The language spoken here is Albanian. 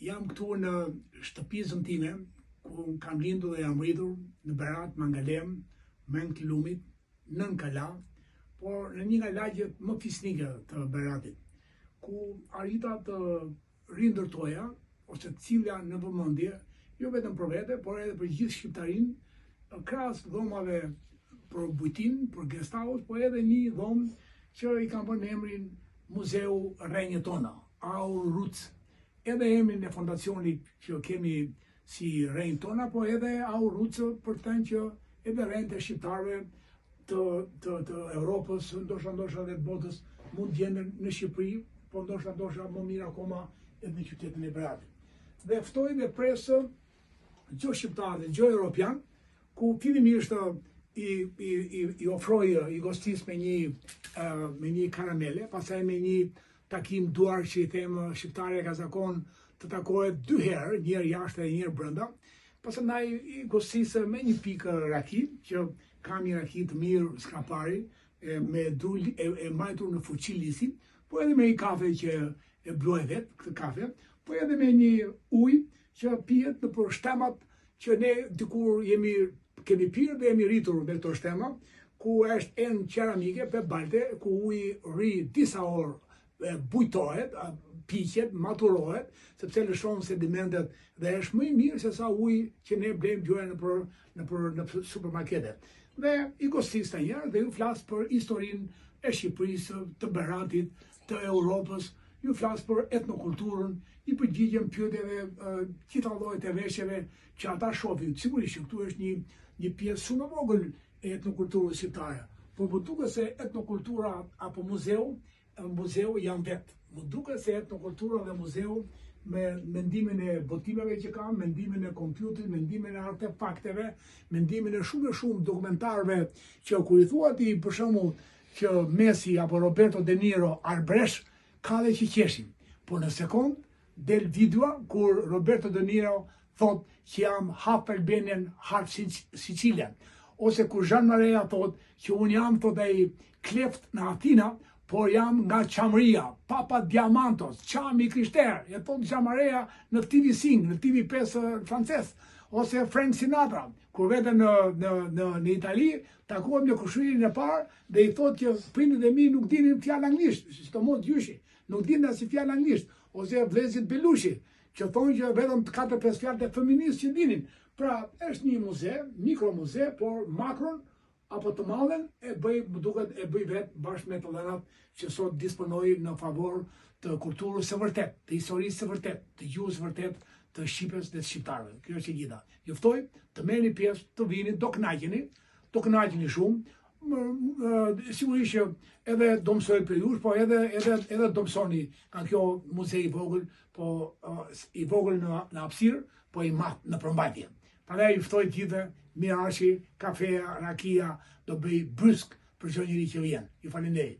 Jam këtu në shtëpisën time, ku kam lindur dhe jam rritur në Berat, Mangalem, Mend të Lumit, nën Kala, por në një nga lagjet më fisnike të Beratit, ku arrita të rindërtoja, ose të cilja në vëmendje, jo vetëm për vete, por edhe për gjithë shqiptarin, krahas dhomave për bujtin, për guest house, por edhe një dhomë që i kam bërë emrin Muzeu Rrenjë Tona, Aur Roots. Edhe emrin e fondacionit që kemi si Rrenjë Tona, po edhe Aur Roots për të thënë që edhe rrenjtë e shqiptarëve të Europës, ndoshta dhe të botës, mund të gjenden në Shqipëri, po ndoshta më mirë akoma edhe në qytetin e Beratit. Dhe ftoj dhe presë çdo shqiptar dhe çdo europian, ku fillimisht i ofroj, i gostis me një karamele, pastaj me një takim duar që i them shqiptarë ka zakon të takohet 2 herë, një herë jashtë dhe një herë brenda. Pastaj i gostis me një pikë raki, që kam një raki të mirë skrapari, me dul e mbajtur në fuqilisi, po edhe me një kafe që e bluaj vetë, këtë kafe, po edhe me një ujë që pihet në për shtemat që ne dikur kemi pirë dhe jemi rritur me këto shtema, ku është enë qeramike për balte, ku uji rri disa orë, bujtohet, piqet, maturohet, sepse lëshon sedimentet dhe është më i mirë se sa uji që ne blejmë gjojë në supermarketet. Dhe i gostis të njerë dhe ju flasë për historinë e Shqipërisë, të Beratit, të Europës, ju flasë për etnokulturën, i përgjigjem pyetjeve gjitha llojet e veshjeve që ata shohin. Sigurisht që këtu është një pjesë shumë e vogël e etnokulturës shqiptare, por më duket se etnokultura apo muzeu janë vetë. Më duket se etnokultura dhe muzeu me mendimin e botimeve që kam, mendimin e kompjuterit, mendimin e artefakteve, mendimin e shumë dokumentarëve që kur i thua ti për shembull që Messi apo Roberto De Niro arbresh, ka dhe që qeshin. Por në sekond del videoa kur Roberto De Niro thot që jam half Albanian, half Sicilian, ose kur Jean Maria thot që unë jam thot ai kleft në Atina, por jam nga Qamëria, Papa Diamantos, Qami Krishter, e thot Jean Maria në TV5, në TV5 francez, ose Frank Sinatra, kur vete në Itali, takohem në kushërinë e parë dhe i thot që prindët e mi nuk dinin fjalë anglisht, sidomos gjyshi, nuk dinin as fjalë anglisht, ose vëllezërit Belushi, që thonë që vetëm 4-5 fjalë të feministë që dinin. Pra, është një muze, mikromuze, por makron apo të madhen e bëj vetë bashkë me të dhënat që sot disponoj në favor të kulturës së vërtet, të historisë së vërtet, të gjuhës së vërtet të Shqipës dhe të shqiptarëve. Kjo është e gjitha. Ju ftoj të merrni pjesë, të vini, do kënaqeni shumë. Sigurisht që edhe do mësoj për jush, po edhe do mësoni nga kjo muze i vogël, po i vogël në hapësirë, po i madh në përmbajtje. Prandaj ju ftoj gjithë, mirashi, kafeja, rakia, do bëj brysk për çdo njeri që vjen. Ju falenderoj.